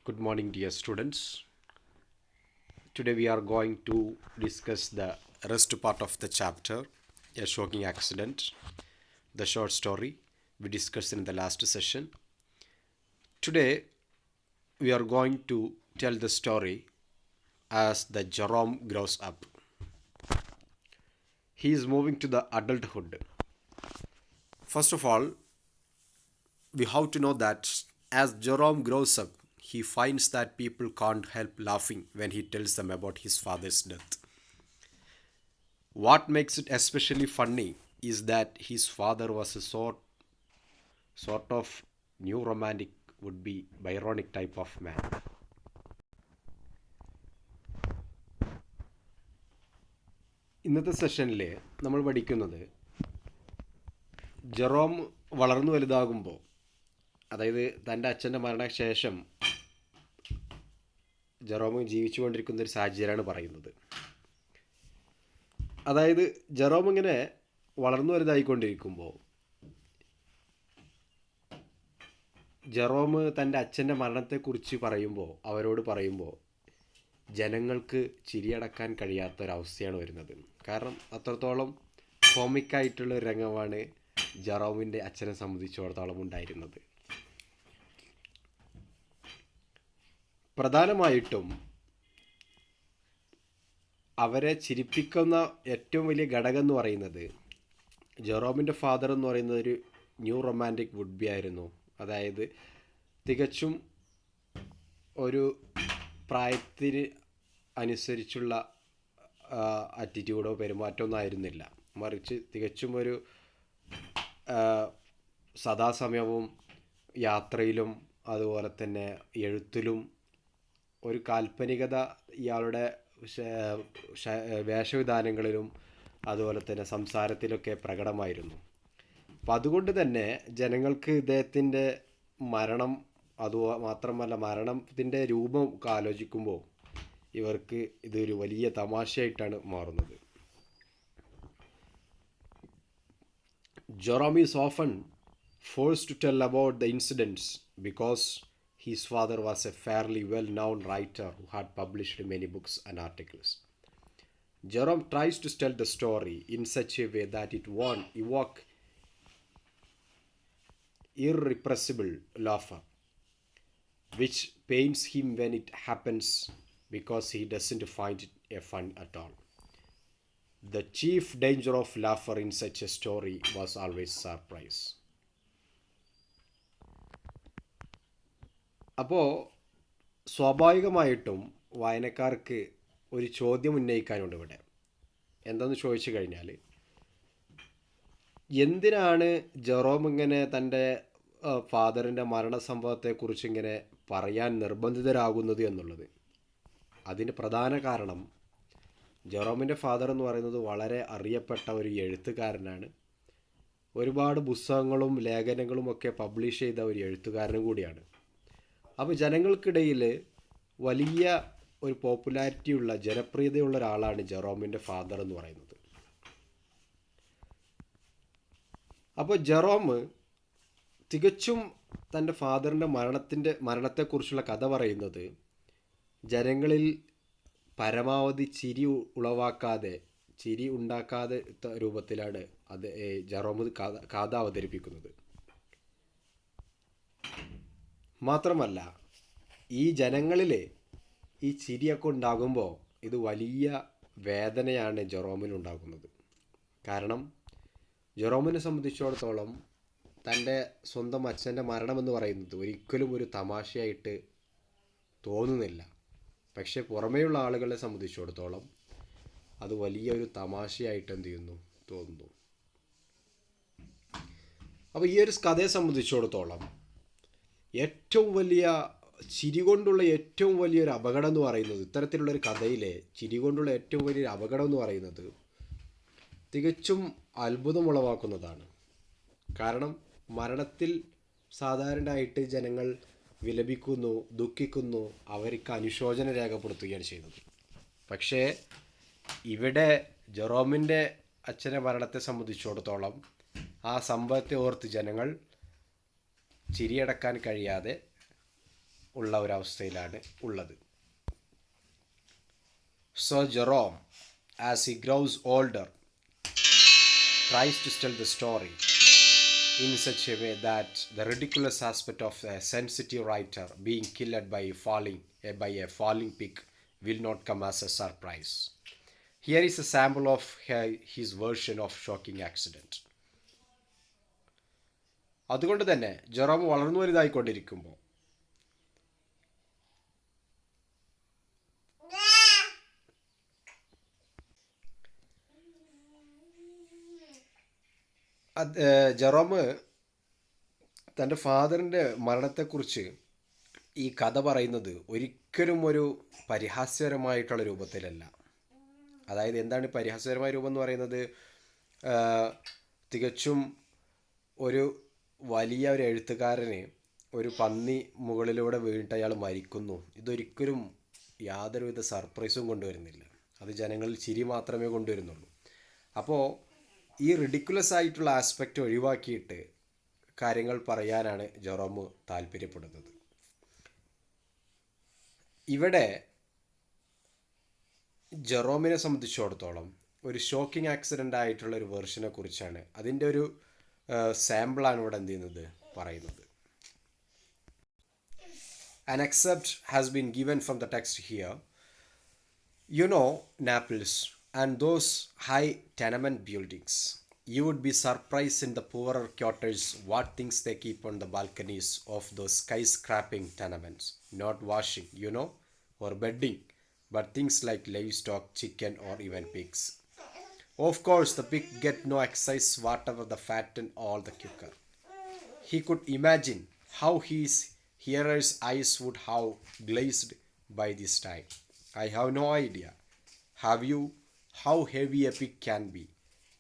Good morning, dear students. Today we are going to discuss the rest part of the chapter, A Shocking Accident, the short story we discussed in the last session. Today we are going to tell the story as the Jerome grows up. He is moving to the adulthood. First of all, we have to know that as Jerome grows up, he finds that people can't help laughing when he tells them about his father's death. What makes it especially funny is that his father was a sort of new romantic would be Byronic type of man. ഇന്നത്തെ സെഷനിൽ നമ്മൾ പഠിക്കുന്നത് Jerome വളർന്നു വലുതാകുമ്പോൾ, അതായത് തൻ്റെ അച്ഛൻ്റെ മരണശേഷം ജെറോം ജീവിച്ചുകൊണ്ടിരിക്കുന്ന ഒരു സാഹചര്യമാണ് പറയുന്നത്. അതായത് ജെറോം ഇങ്ങനെ വളർന്നു വലുതായിക്കൊണ്ടിരിക്കുമ്പോൾ ജെറോം തൻ്റെ അച്ഛൻ്റെ മരണത്തെക്കുറിച്ച് അവരോട് പറയുമ്പോൾ ജനങ്ങൾക്ക് ചിരിയടക്കാൻ കഴിയാത്തൊരവസ്ഥയാണ് വരുന്നത്. കാരണം അത്രത്തോളം കോമിക്കായിട്ടുള്ള ഒരു രംഗമാണ് ജെറോമിൻ്റെ അച്ഛനെ സംബന്ധിച്ചിടത്തോളം ഉണ്ടായിരുന്നത്. പ്രധാനമായിട്ടും അവരെ ചിരിപ്പിക്കുന്ന ഏറ്റവും വലിയ ഘടകം എന്ന് പറയുന്നത് ജെറോമിൻ്റെ ഫാദർ എന്ന് പറയുന്നത് ഒരു ന്യൂ റൊമാൻറ്റിക് വുഡ് ബി ആയിരുന്നു. അതായത് തികച്ചും ഒരു പ്രായത്തിന് അനുസരിച്ചുള്ള ആറ്റിറ്റ്യൂഡോ പെരുമാറ്റമൊന്നും ആയിരുന്നില്ല. മറിച്ച് തികച്ചും ഒരു സദാസമയവും യാത്രയിലും അതുപോലെ തന്നെ എഴുത്തിലും ഒരു കാൽപ്പനികത ഇയാളുടെ വേഷവിധാനങ്ങളിലും അതുപോലെ തന്നെ സംസാരത്തിലൊക്കെ പ്രകടമായിരുന്നു. അപ്പം അതുകൊണ്ട് തന്നെ ജനങ്ങൾക്ക് ഇദ്ദേഹത്തിൻ്റെ മരണം, മാത്രമല്ല മരണത്തിൻ്റെ രൂപം ആലോചിക്കുമ്പോൾ ഇവർക്ക് ഇതൊരു വലിയ തമാശയായിട്ടാണ് മാറുന്നത്. Jerome is often forced to tell about the incidents because his father was a fairly well-known writer who had published many books and articles. Jerome tries to tell the story in such a way that it won't evoke irrepressible laughter, which pains him when it happens because he doesn't find it a fun at all. The chief danger of laughter in such a story was always surprise. അപ്പോൾ സ്വാഭാവികമായിട്ടും വായനക്കാർക്ക് ഒരു ചോദ്യം ഉന്നയിക്കാനുണ്ട് ഇവിടെ. എന്താണെന്ന് ചോദിച്ചു കഴിഞ്ഞാൽ, എന്തിനാണ് ജെറോം ഇങ്ങനെ തൻ്റെ ഫാദറിൻ്റെ മരണസംഭവത്തെക്കുറിച്ച് ഇങ്ങനെ പറയാൻ നിർബന്ധിതരാകുന്നത് എന്നുള്ളത്. അതിന് പ്രധാന കാരണം ജെറോമിൻ്റെ ഫാദർ എന്ന് പറയുന്നത് വളരെ അറിയപ്പെട്ട ഒരു എഴുത്തുകാരനാണ്. ഒരുപാട് പുസ്തകങ്ങളും ലേഖനങ്ങളും ഒക്കെ പബ്ലിഷ് ചെയ്ത ഒരു എഴുത്തുകാരനും കൂടിയാണ്. അപ്പോൾ ജനങ്ങൾക്കിടയിൽ വലിയ ഒരു പോപ്പുലാരിറ്റിയുള്ള ജനപ്രിയതയുള്ള ഒരാളാണ് ജെറോമിൻ്റെ ഫാദർ എന്ന് പറയുന്നത്. അപ്പോൾ ജെറോം തികച്ചും തൻ്റെ ഫാദറിൻ്റെ മരണത്തെക്കുറിച്ചുള്ള കഥ പറയുന്നത് ജനങ്ങളിൽ പരമാവധി ചിരി ഉണ്ടാക്കാതെ രൂപത്തിലാണ് അത് ജെറോം കഥ അവതരിപ്പിക്കുന്നത്. മാത്രമല്ല, ഈ ജനങ്ങളിൽ ഈ ചിരിയൊക്കെ ഉണ്ടാകുമ്പോൾ ഇത് വലിയ വേദനയാണ് ജെറോമിനുണ്ടാകുന്നത്. കാരണം ജെറോമിനെ സംബന്ധിച്ചിടത്തോളം തൻ്റെ സ്വന്തം അച്ഛൻ്റെ മരണമെന്ന് പറയുന്നത് ഒരിക്കലും ഒരു തമാശയായിട്ട് തോന്നുന്നില്ല. പക്ഷെ പുറമേയുള്ള ആളുകളെ സംബന്ധിച്ചിടത്തോളം അത് വലിയൊരു തമാശയായിട്ട് തോന്നുന്നു. അപ്പോൾ ഈ ഒരു കഥയെ സംബന്ധിച്ചിടത്തോളം ഏറ്റവും വലിയ ചിരി കൊണ്ടുള്ള ഏറ്റവും വലിയൊരു അപകടം എന്ന് പറയുന്നത്, ഇത്തരത്തിലുള്ളൊരു കഥയിലെ ചിരി കൊണ്ടുള്ള ഏറ്റവും വലിയൊരു അപകടം എന്ന് പറയുന്നത് തികച്ചും അത്ഭുതമുളവാക്കുന്നതാണ്. കാരണം മരണത്തിൽ സാധാരണയായിട്ട് ജനങ്ങൾ വിലപിക്കുന്നു, ദുഃഖിക്കുന്നു, അവർക്ക് അനുശോചനം രേഖപ്പെടുത്തുകയാണ് ചെയ്യുന്നത്. പക്ഷേ ഇവിടെ ജെറോമിൻ്റെ അച്ഛൻ്റെ മരണത്തെ സംബന്ധിച്ചിടത്തോളം ആ സംഭവത്തെ ഓർത്ത് ജനങ്ങൾ ചിരിയടക്കാൻ കഴിയാതെ ഉള്ള ഒരവസ്ഥയിലാണ് ഉള്ളത്. So Jerome, as he gross older, tries to tell the story in such a way that the ridiculous aspect of a sensitive writer being killed by a falling pig will not come as a surprise. Here is a sample of his version of shocking accident. അതുകൊണ്ട് തന്നെ Jerome വളർന്നു വലുതായിക്കൊണ്ടിരിക്കുമ്പോൾ Jerome തൻ്റെ ഫാദറിൻ്റെ മരണത്തെക്കുറിച്ച് ഈ കഥ പറയുന്നത് ഒരിക്കലും ഒരു പരിഹാസ്യപരമായിട്ടുള്ള രൂപത്തിലല്ല. അതായത് എന്താണ് പരിഹാസ്യപരമായ രൂപം എന്ന് പറയുന്നത്? തികച്ചും ഒരു വലിയ ഒരു എഴുത്തുകാരന് ഒരു പന്നി മുകളിലൂടെ വീണിട്ട് അയാൾ മരിക്കുന്നു, ഇതൊരിക്കലും യാതൊരുവിധ സർപ്രൈസും കൊണ്ടുവരുന്നില്ല. അത് ജനങ്ങളിൽ ചിരി മാത്രമേ കൊണ്ടുവരുന്നുള്ളൂ. അപ്പോൾ ഈ റിഡിക്കുലസ് ആയിട്ടുള്ള ആസ്പെക്റ്റ് ഒഴിവാക്കിയിട്ട് കാര്യങ്ങൾ പറയാനാണ് ജെറോം താല്പര്യപ്പെടുന്നത്. ഇവിടെ ജെറോമിനെ സംബന്ധിച്ചിടത്തോളം ഒരു ഷോക്കിംഗ് ആക്സിഡൻ്റ് ആയിട്ടുള്ള ഒരു വെർഷനെ കുറിച്ചാണ്, അതിൻ്റെ ഒരു സാമ്പിളാണ് ഇവിടെ എന്ത് ചെയ്യുന്നത് പറയുന്നത്. An excerpt has been given from the text here. You know Naples and those high tenement buildings. You would be surprised in the poorer quarters what things they keep on the balconies of those skyscraping tenements. Not washing, or bedding, but things like livestock, chicken, or even pigs. Of course, the pig get no exercise whatever the fatten all the quicker. He could imagine how his hearer's eyes would have glazed by this time. I have no idea. Have you? How heavy a pig can be.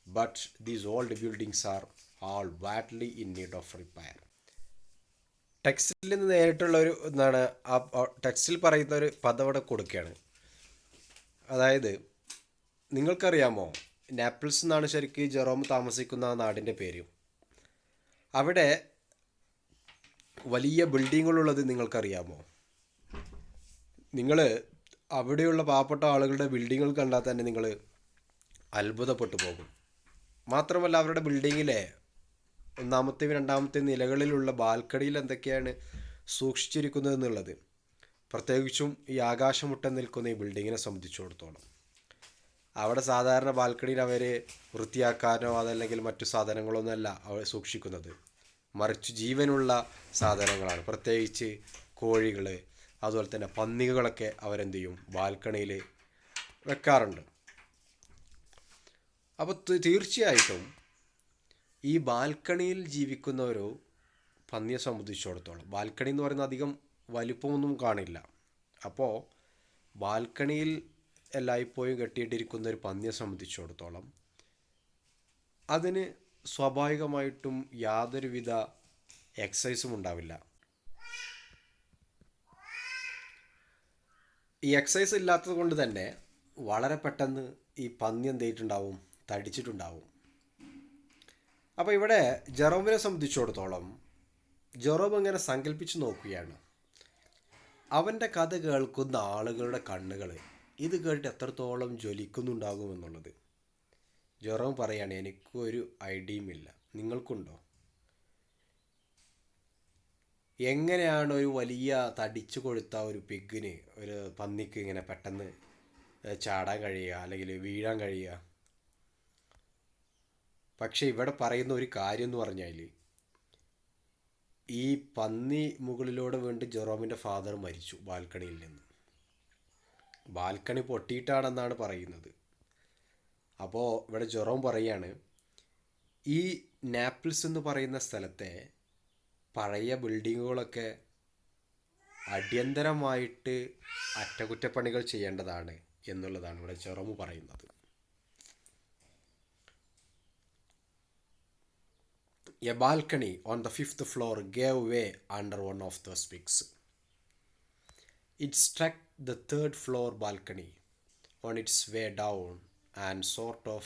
But these old buildings are all badly in need of repair. ടെക്സ്റ്റിൽ നിന്ന് നേരിട്ടുള്ള ഒരു എന്താണ് ആ ടെക്സ്റ്റിൽ പറയുന്ന ഒരു പദം അവിടെ കൊടുക്കുകയാണ്. അതായത് നിങ്ങൾക്കറിയാമോ, നാപ്പിൾസ് എന്നാണ് ശരിക്കും ജെറോം താമസിക്കുന്ന നാടിൻ്റെ പേര്. അവിടെ വലിയ ബിൽഡിങ്ങുകളുള്ളത് നിങ്ങൾക്കറിയാമോ? നിങ്ങൾ അവിടെയുള്ള പാവപ്പെട്ട ആളുകളുടെ ബിൽഡിങ്ങുകൾ കണ്ടാൽ തന്നെ നിങ്ങൾ അത്ഭുതപ്പെട്ടു പോകും. മാത്രമല്ല അവരുടെ ബിൽഡിങ്ങിലെ ഒന്നാമത്തെയും രണ്ടാമത്തെയും നിലകളിലുള്ള ബാൽക്കണിയിൽ എന്തൊക്കെയാണ് സൂക്ഷിച്ചിരിക്കുന്നത് എന്നുള്ളത്, പ്രത്യേകിച്ചും ഈ ആകാശമുട്ടം നിൽക്കുന്ന ഈ ബിൽഡിങ്ങിനെ സംബന്ധിച്ചിടത്തോളം അവിടെ സാധാരണ ബാൽക്കണിയിൽ അവർ വൃത്തിയാക്കാനോ അതല്ലെങ്കിൽ മറ്റു സാധനങ്ങളൊന്നും അല്ല അവർ സൂക്ഷിക്കുന്നത്, മറിച്ച് ജീവനുള്ള സാധനങ്ങളാണ്. പ്രത്യേകിച്ച് കോഴികൾ, അതുപോലെ തന്നെ പന്നികളൊക്കെ അവരെന്ത് ചെയ്യും, ബാൽക്കണിയിൽ വെക്കാറുണ്ട്. അപ്പോൾ തീർച്ചയായിട്ടും ഈ ബാൽക്കണിയിൽ ജീവിക്കുന്ന ഒരു പന്നിയെ സംബന്ധിച്ചിടത്തോളം, ബാൽക്കണി എന്ന് പറയുന്നത് അധികം വലിപ്പമൊന്നും കാണില്ല. അപ്പോൾ ബാൽക്കണിയിൽ എല്ലായ്പ്പോഴും കെട്ടിയിട്ടിരിക്കുന്ന ഒരു പന്നിയെ സംബന്ധിച്ചിടത്തോളം അതിന് സ്വാഭാവികമായിട്ടും യാതൊരുവിധ എക്സസൈസും ഉണ്ടാവില്ല. ഈ എക്സസൈസ് ഇല്ലാത്തത് കൊണ്ട് തന്നെ വളരെ പെട്ടെന്ന് ഈ പന്നി എന്ത് ചെയ്തിട്ടുണ്ടാവും, തടിച്ചിട്ടുണ്ടാവും. അപ്പോൾ ഇവിടെ ജെറോമിനെ സംബന്ധിച്ചിടത്തോളം ജെറോം ഇങ്ങനെ സങ്കല്പിച്ച് നോക്കുകയാണ്, അവൻ്റെ കഥ കേൾക്കുന്ന ആളുകളുടെ കണ്ണുകൾ ഇത് കേട്ട് എത്രത്തോളം ജ്വലിക്കുന്നുണ്ടാകുമെന്നുള്ളത്. ജെറോം പറയാണ്, എനിക്കൊരു ഐഡിയയുമില്ല, നിങ്ങൾക്കുണ്ടോ? എങ്ങനെയാണ് ഒരു വലിയ തടിച്ചു കൊഴുത്ത ഒരു പിഗിന്, ഒരു പന്നിക്ക് ഇങ്ങനെ പെട്ടെന്ന് ചാടാൻ കഴിയുക അല്ലെങ്കിൽ വീഴാൻ കഴിയുക? പക്ഷെ ഇവിടെ പറയുന്ന ഒരു കാര്യം എന്ന് പറഞ്ഞാൽ, ഈ പന്നി മുകളിലൂടെ വീണ്ട് ജെറോമിൻ്റെ ഫാദർ മരിച്ചു ബാൽക്കണിയിൽ നിന്ന്. ബാൽക്കണി പൊട്ടിയിട്ടാണെന്നാണ് പറയുന്നത്. അപ്പോൾ ഇവിടെ ജെറോം പറയാണ്, ഈ നാപ്പിൾസ് എന്ന് പറയുന്ന സ്ഥലത്തെ പഴയ ബിൽഡിങ്ങുകളൊക്കെ അടിയന്തരമായിട്ട് അറ്റകുറ്റപ്പണികൾ ചെയ്യേണ്ടതാണ് എന്നുള്ളതാണ് ഇവിടെ ജെറോം പറയുന്നത്. A balcony on the 5th floor gave way under one of those pigs. It struck the 3rd floor balcony on its way down and sort of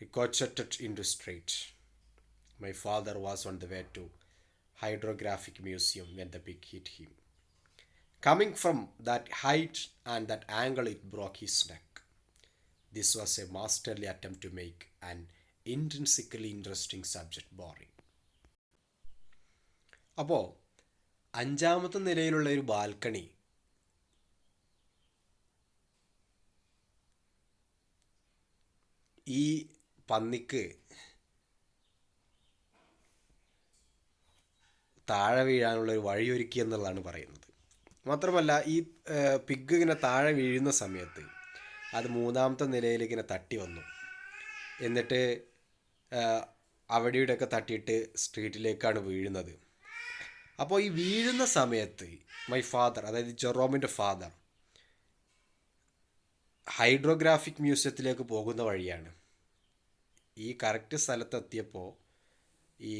ricocheted into street. My father was on the way to Hydrographic Museum when the pig hit him. Coming from that height and that angle, it broke his neck. This was a masterly attempt to make an intrinsically interesting subject boring. അപ്പോൾ അഞ്ചാമത്തെ നിലയിലുള്ള ഒരു balcony ഈ പന്നിക്ക് താഴെ വീഴാനുള്ള ഒരു വഴിയൊരുക്കി എന്നുള്ളതാണ് പറയുന്നത്. മാത്രമല്ല ഈ പിഗ് ഇങ്ങനെ താഴെ വീഴുന്ന സമയത്ത് അത് മൂന്നാമത്തെ നിലയിലേക്ക് ഇങ്ങനെ തട്ടി വന്നു. എന്നിട്ട് അവിടെ ഇവിടെയൊക്കെ തട്ടിയിട്ട് സ്ട്രീറ്റിലേക്കാണ് വീഴുന്നത്. അപ്പോൾ ഈ വീഴുന്ന സമയത്ത് മൈ ഫാദർ, അതായത് ജെറോമിൻ്റെ ഫാദർ, ഹൈഡ്രോഗ്രാഫിക് മ്യൂസിയത്തിലേക്ക് പോകുന്ന വഴിയാണ്. ഈ കറക്റ്റ് സ്ഥലത്തെത്തിയപ്പോൾ, ഈ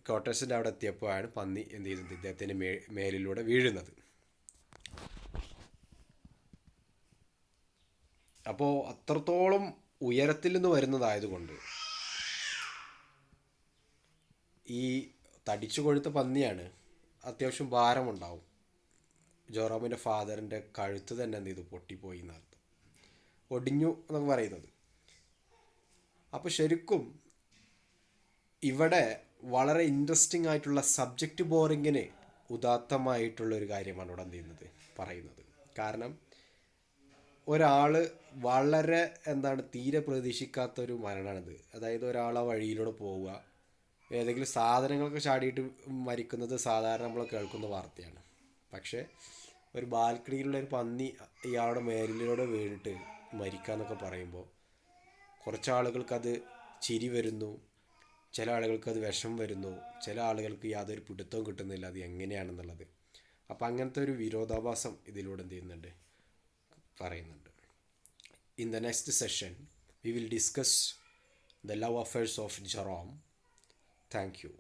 ക്വാർട്ടേഴ്സിൻ്റെ അവിടെ എത്തിയപ്പോഴാണ് പന്നി എന്ത് ചെയ്യുന്നത്, ഇദ്ദേഹത്തിൻ്റെ മേലിലൂടെ വീഴുന്നത്. അപ്പോൾ അത്രത്തോളം ഉയരത്തിൽ നിന്ന് വരുന്നതായതുകൊണ്ട് ഈ തടിച്ചു കൊഴുത്ത പന്നിയാണ്, അത്യാവശ്യം ഭാരമുണ്ടാവും. ജെറോമിൻ്റെ ഫാദറിൻ്റെ കഴുത്ത് തന്നെ എന്ത് ചെയ്തു, പൊട്ടിപ്പോയി എന്നർത്ഥം, ഒടിഞ്ഞു എന്നൊക്കെ പറയുന്നത്. അപ്പോൾ ശരിക്കും ഇവിടെ വളരെ ഇൻട്രസ്റ്റിംഗ് ആയിട്ടുള്ള സബ്ജക്റ്റ് ബോറിങ്ങിന് ഉദാത്തമായിട്ടുള്ളൊരു കാര്യമാണ് ഇവിടെ എന്ത് ചെയ്യുന്നത്, പറയുന്നത്. കാരണം ഒരാൾ വളരെ തീരെ പ്രതീക്ഷിക്കാത്തൊരു മരണമാണിത്. അതായത് ഒരാൾ ആ വഴിയിലൂടെ പോവുക, ഏതെങ്കിലും സാധനങ്ങളൊക്കെ ചാടിയിട്ട് മരിക്കുന്നത് സാധാരണ നമ്മൾ കേൾക്കുന്ന വാർത്തയാണ്. പക്ഷേ ഒരു ബാൽക്കണിയിലുള്ള ഒരു പന്നി ഇയാളുടെ മേലിലൂടെ വീണിട്ട് മരിക്കാന്നൊക്കെ പറയുമ്പോൾ കുറച്ച് ആളുകൾക്കത് ചിരി വരുന്നു, ചില ആളുകൾക്കത് വിഷം വരുന്നു, ചില ആളുകൾക്ക് യാതൊരു പിടുത്തവും കിട്ടുന്നില്ല അത് എങ്ങനെയാണെന്നുള്ളത്. അപ്പം അങ്ങനത്തെ ഒരു വിരോധാഭാസം ഇതിലൂടെ എന്ത് ചെയ്യുന്നുണ്ട്, പറയുന്നുണ്ട്. In the next session, we will discuss the love affairs of Jerome. Thank you.